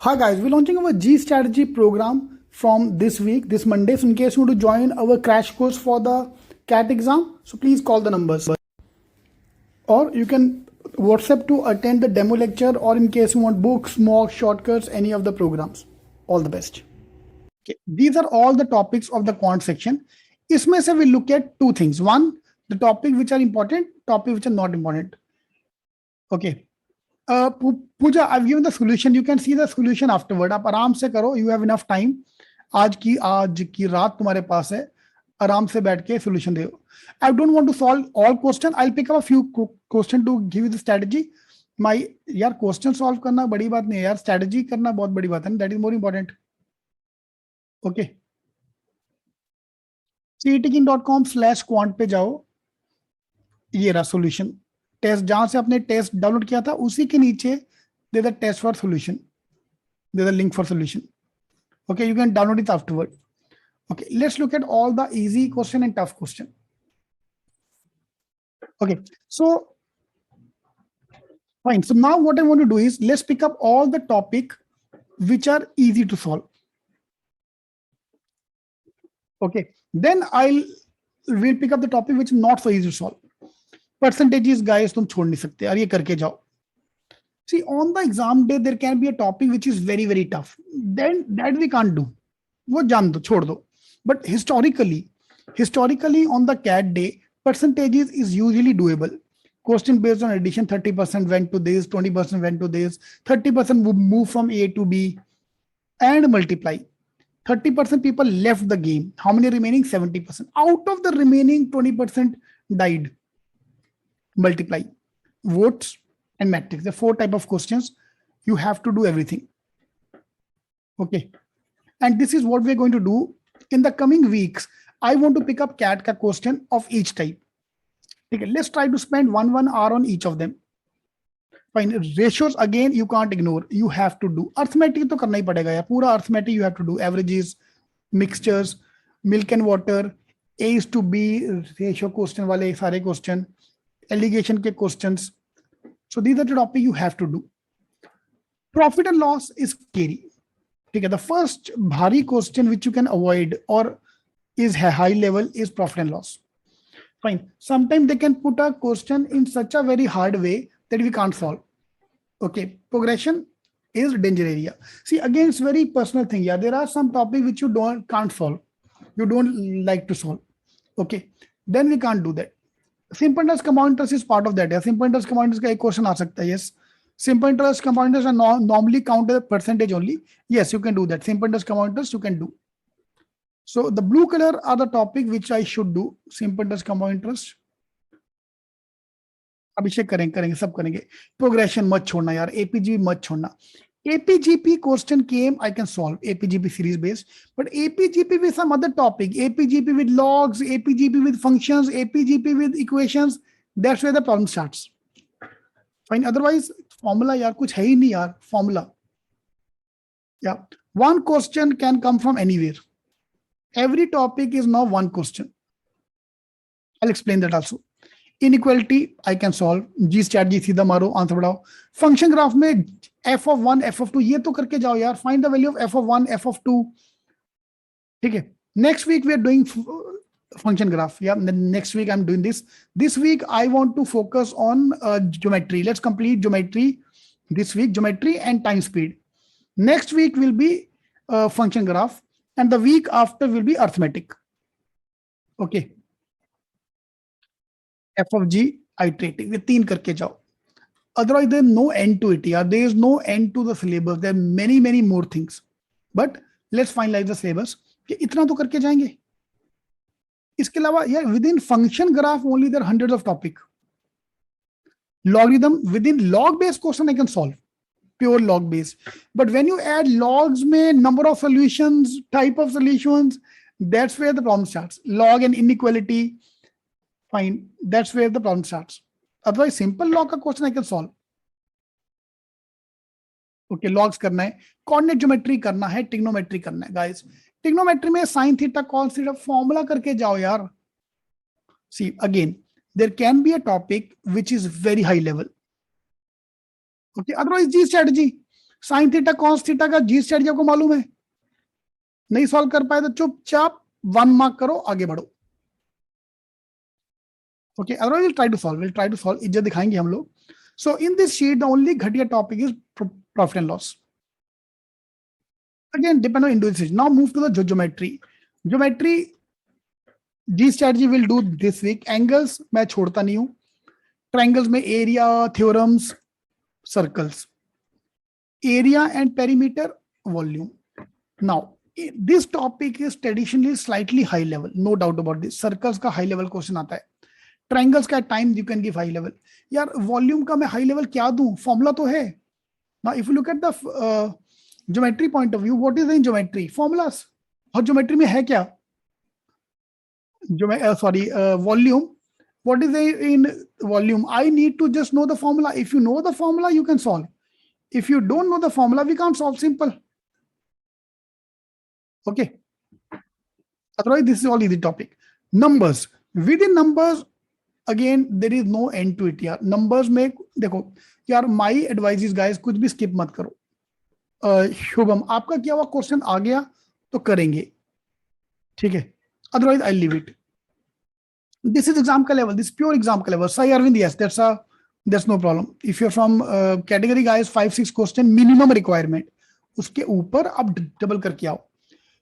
Hi guys, we're launching our G strategy program from this week, this Monday. So in case you want to join our crash course for the CAT exam, so please call the numbers. Or you can WhatsApp to attend the demo lecture, or in case you want books, mocks, shortcuts, any of the programs. All the best. Okay, these are all the topics of the quant section. इसमें से we look at two things. One, the topic which are important, topic which are not important. Okay. Pooja, I've given the solution. You can see the solution afterward. आप आराम से करो. You have enough time. आज की रात तुम्हारे पास है. आराम से बैठ के solution दो. I don't want to solve all question. I'll pick up a few question to give you the strategy. यार question solve करना बड़ी बात नहीं है यार. Strategy करना बहुत बड़ी बात है. That is more important. Okay. cetking.com/quant पे जाओ. ये रहा solution. टेस्ट जहां से आपने टेस्ट डाउनलोड किया था उसी के नीचे दे द टेस्ट फॉर सॉल्यूशन, दे the link for solution. Okay, you can download it afterward. Okay, let's look at all the easy question and tough question. Okay, so fine. So now what I want to do is let's pick up all the topic which are easy to solve. Okay, then we'll pick up the topic which is not so easy to solve. Percentages guys तुम छोड़ नहीं सकते यार, ये करके जाओ. See, on the exam day there can be a topic which is very very tough, then that we can't do. वो जान दो, छोड़ दो. But historically on the CAT day, percentages is usually doable. Question based on addition, 30% went to this, 20% went to this, 30% would move from A to B, and multiply. 30% people left the game. How many remaining? 70%. Out of the remaining 20% died. Multiply, votes, and metrics. The 4 type of questions. You have to do everything. Okay, and this is what we're going to do in the coming weeks. I want to pick up CAT ka question of each type. Okay, let's try to spend 1 hour on each of them. Fine. Ratios again you can't ignore. You have to do. Arithmetic to karna hi padega yaar. Pura arithmetic you have to do. Averages, mixtures, milk and water, A is to B ratio question wale sare question. Allegation ke questions. So these are the topic you have to do. Profit and loss is scary. Okay, the first bhari question which you can avoid or is high level is profit and loss. Fine. Sometimes they can put a question in such a very hard way that we can't solve. Okay, progression is danger area. See, again, it's very personal thing. Yeah, there are some topics which you can't solve. You don't like to solve. Okay, then we can't do that. Simple interest compound interest is part of that. Yeah, simple interest compound interest का एक question आ सकता है. Yes, simple interest compound interest are normally counted as percentage only. Yes, you can do that. Simple interest compound interest you can do. So the blue color are the topic which I should do. Simple interest compound interest. अभिषेक करेंगे सब करेंगे. Progression मत छोड़ना यार. APGP मत छोड़ना. APGP question came, I can solve APGP series based, but APGP with some other topic, APGP with logs, APGP with functions, APGP with equations, that's where the problem starts. Fine. Otherwise, formula yaar kuch hai hi nahi yaar, formula. Yeah. One question can come from anywhere. Every topic is now one question. I'll explain that also. Inequality, I can solve. G strategy सीधा मारो, answer बढ़ाओ. Function graph में f of 1, f of 2 ये तो करके जाओ यार. Find the value of f of 1, f of 2. ठीक है. Next week we are doing function graph. Yeah, next week I'm doing this. This week I want to focus on geometry. Let's complete geometry this week. Geometry and time speed. Next week will be function graph, and the week after will be arithmetic. Okay. F of G iterative. ये 3 करके जाओ. Otherwise, there's no end to it. Yeah, there is no end to the syllabus. There are many more things. But let's finalize the syllabus. कि इतना तो करके जाएंगे. इसके अलावा यार within function graph only there are hundreds of topic. Logarithm within log based question I can solve. Pure log based. But when you add logs में number of solutions, type of solutions, that's where the problem starts. Log and inequality. Fine, that's where the problem starts. Otherwise, simple log का question I can solve. Okay, logs करना है, coordinate geometry करना है, trigonometry करना है, guys. Trigonometry में sin theta, cos theta formula करके जाओ यार. See, again, there can be a topic which is very high level. Okay, otherwise G strategy. Sine theta cos theta का जी स्ट्रेटजी आपको मालूम है, नहीं सॉल्व कर पाए तो चुपचाप 1 मार्क करो, आगे बढ़ो। Okay, otherwise will try to solve, इज्जत दिखाएंगे हम लोग। So in this sheet the only घटिया topic is profit and loss. Again, depend on individual decision. Now move to the geometry. Geometry, G strategy will do this week. Angles मैं छोड़ता नहीं हूँ. Triangles में area, theorems, circles. Area and perimeter, volume. Now, this topic is traditionally slightly high level, no doubt about this. Circles का high level question आता है. Triangles का time you can give high level. यार volume का मैं high level क्या दूँ? Formula तो है. Now, if you look at the geometry point of view, what is in geometry? Formulas. और ज्योमेट्री में है क्या? Volume. What is in volume? I need to just know the formula. If you know the formula you can solve. If you don't know the formula we can't solve. Simple. Okay, otherwise this is all easy topic. Numbers, within numbers again there is no end to it यार. numbers में देखो यार, my advice is guys, कुछ भी skip मत करो. शुभम, आपका क्या हुआ, क्वेश्चन आ गया तो करेंगे, ठीक है, otherwise I leave it. This is exam का लेवल, दिस प्योर एग्जाम का लेवल. सही Arvind, yes, that's no problem. If you are from category guys, 5-6 question minimum requirement, उसके ऊपर आप डबल करके आओ.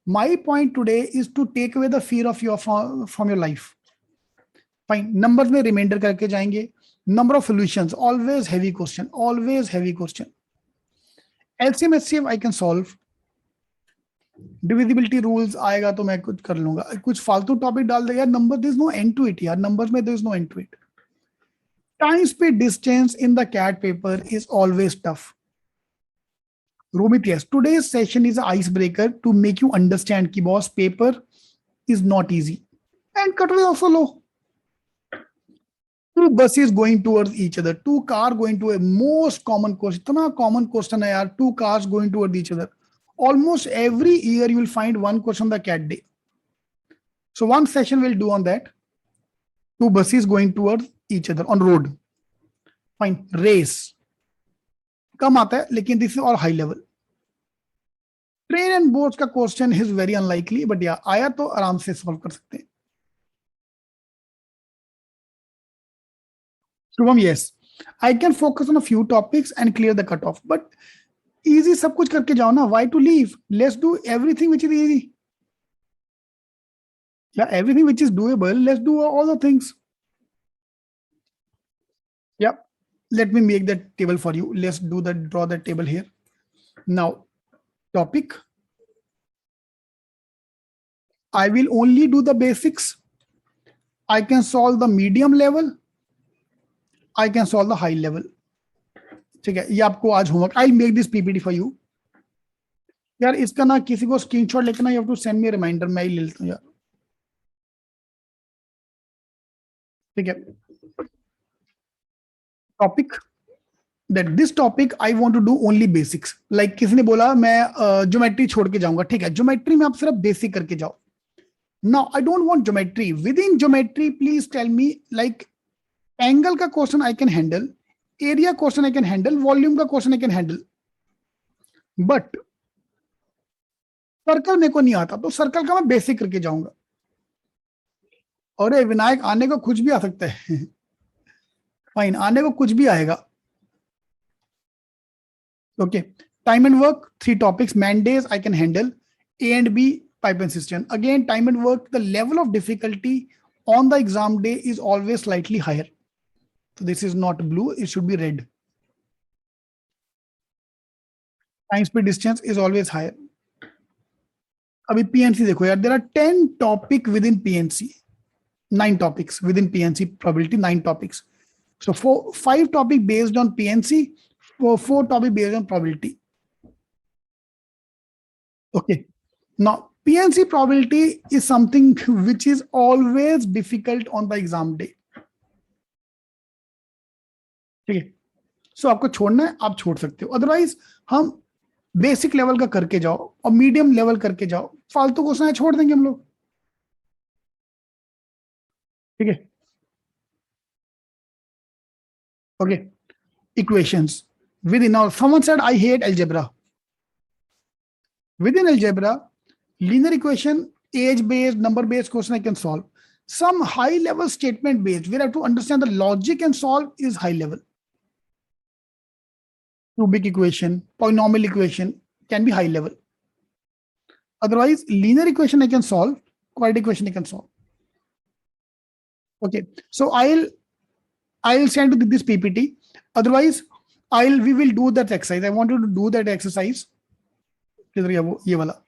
My point today is to take away the fear of your from your life. Fine, numbers में reminder करके जाएंगे. Number of solutions, always heavy question, always heavy question. LCM HCF I can solve. Divisibility rules आएगा तो मैं कुछ कर लूंगा. कुछ फालतू टॉपिक डाल देगा number, there is no end to it यार. नंबर्स में there is no end to it. Time speed distance in the CAT paper is always tough. Romit, yes, today's session is an icebreaker to make you understand कि boss paper is not easy and cut rate also low. Two buses going towards each other, two car going to a most common question. इतना common question है यार, two cars going towards each other. Almost every year you will find one question on the cat day. So one session we'll do on that. Two buses going towards each other on road. Fine. Race कम आता है, लेकिन this is all high level. Train and boats का question is very unlikely, but yeah, आया तो आराम से solve कर सकते हैं. Shubham, yes, I can focus on a few topics and clear the cutoff, but easy सब कुछ करके जाओ ना. Why to leave? Let's do everything which is easy. Yeah, everything which is doable, let's do all the things. Yep. Let me make that table for you. Let's draw the table here. Now, topic. I will only do the basics. I can solve the medium level. I can solve the high level. ठीक है, ये आपको आज homework. I'll make this PPT for you. यार इसका ना किसी को स्क्रीनशॉट लेकर ना, you have to send me a reminder. मैं ही ले लेता हूँ यार. ठीक है. Topic, that this topic I want to do only basics. Like किसी ने बोला मैं ज्योमेट्री छोड़ के जाऊंगा. ठीक है, ज्योमेट्री में आप सिर्फ बेसिक करके जाओ. Now I don't want geometry. Within geometry, please tell me, like angle का question I can handle, area question I can handle, volume का question I can handle, but circle मेरे को नहीं आता, तो सर्कल का मैं बेसिक करके जाऊंगा. और विनायक, आने को कुछ भी आ सकता है. फाइन, आने को कुछ भी आएगा. Okay, time and work, 3 topics. Man days I can handle. A and B, pipe and cistern. Again, time and work, the level of difficulty on the exam day is always slightly higher. So this is not blue, it should be red. Time, speed, distance is always higher. अभी PNC देखो यार, there are 10 topics within PNC. 9 topics within PNC, probability 9 topics. So 5 topics based on PNC, 4 topics based on probability. Okay. Now, PNC probability is something which is always difficult on the exam day. ठीक है. सो आपको छोड़ना है, आप छोड़ सकते हो. Otherwise हम बेसिक लेवल का करके जाओ और मीडियम लेवल करके जाओ. फालतू क्वेश्चन छोड़ देंगे हम लोग. ठीक है. Okay, equations within. Now someone said I hate algebra. Within algebra, linear equation, age-based, number-based question I can solve. Some high-level statement-based, where I have to understand the logic and solve is high level. Cubic equation, polynomial equation can be high level. Otherwise, linear equation I can solve, quadratic equation I can solve. Okay, so I'll send you this PPT. Otherwise, we will do that exercise. I want you to do that exercise. ये वाला.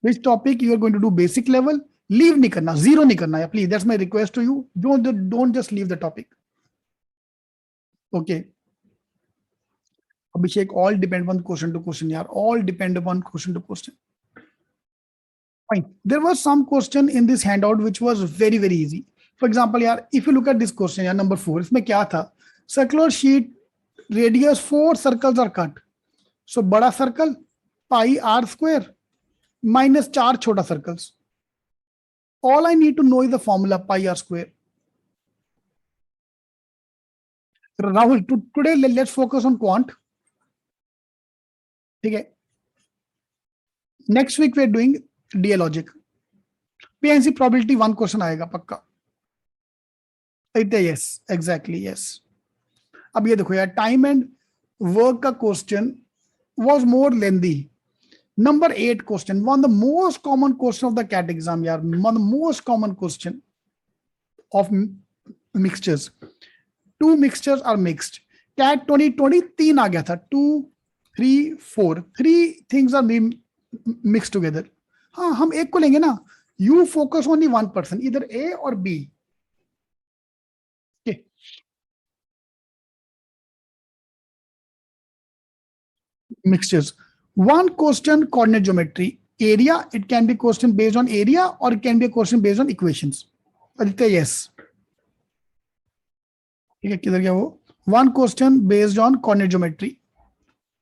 Which topic you are going to do basic level? Leave नहीं करना, zero नहीं करना. Please, that's my request to you. Don't just leave the topic. Okay. Abhishek, all depend upon question to question. Yaar, all depend upon question to question. Fine. There was some question in this handout which was very, very easy. For example, yaar, if you look at this question, yaar, number 4, इसमें क्या था? Circular sheet, radius 4 circles are cut. So बड़ा circle, pi r square, minus 4 छोटा circles. All I need to know is the formula pi r square. Rahul, today let's focus on quant. Okay. Next week we are doing DA logic. PNC probability 1 question आएगा पक्का. Yes, exactly, yes. अब ये देखो यार, time and work का question was more lengthy. Number 8 question, one of the most common question of the CAT exam, yaar, one of the most common question of mixtures. 2 mixtures are mixed. CAT 2020 3 आ गया था, 2, 3, 4. 3 things are mixed together. हाँ, हम एक को लेंगे ना. You focus only one person, either A or B. Okay. Mixtures. One question, coordinate geometry. Area, it can be question based on area or it can be a question based on equations. Aditya, yes. One question based on coordinate geometry.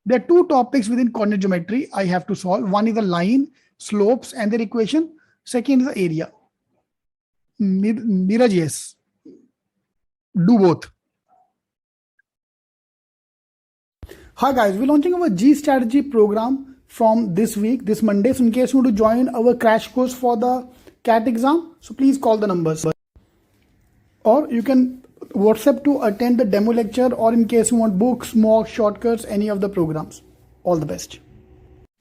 There are 2 topics within coordinate geometry I have to solve. One is the line, slopes and their equation. Second is the area. Neeraj, yes. Do both. Hi guys, we're launching our G strategy program from this week, this Monday. So in case you want to join our crash course for the CAT exam, so please call the numbers. Or you can WhatsApp to attend the demo lecture, or in case you want books, mocks, shortcuts, any of the programs. All the best.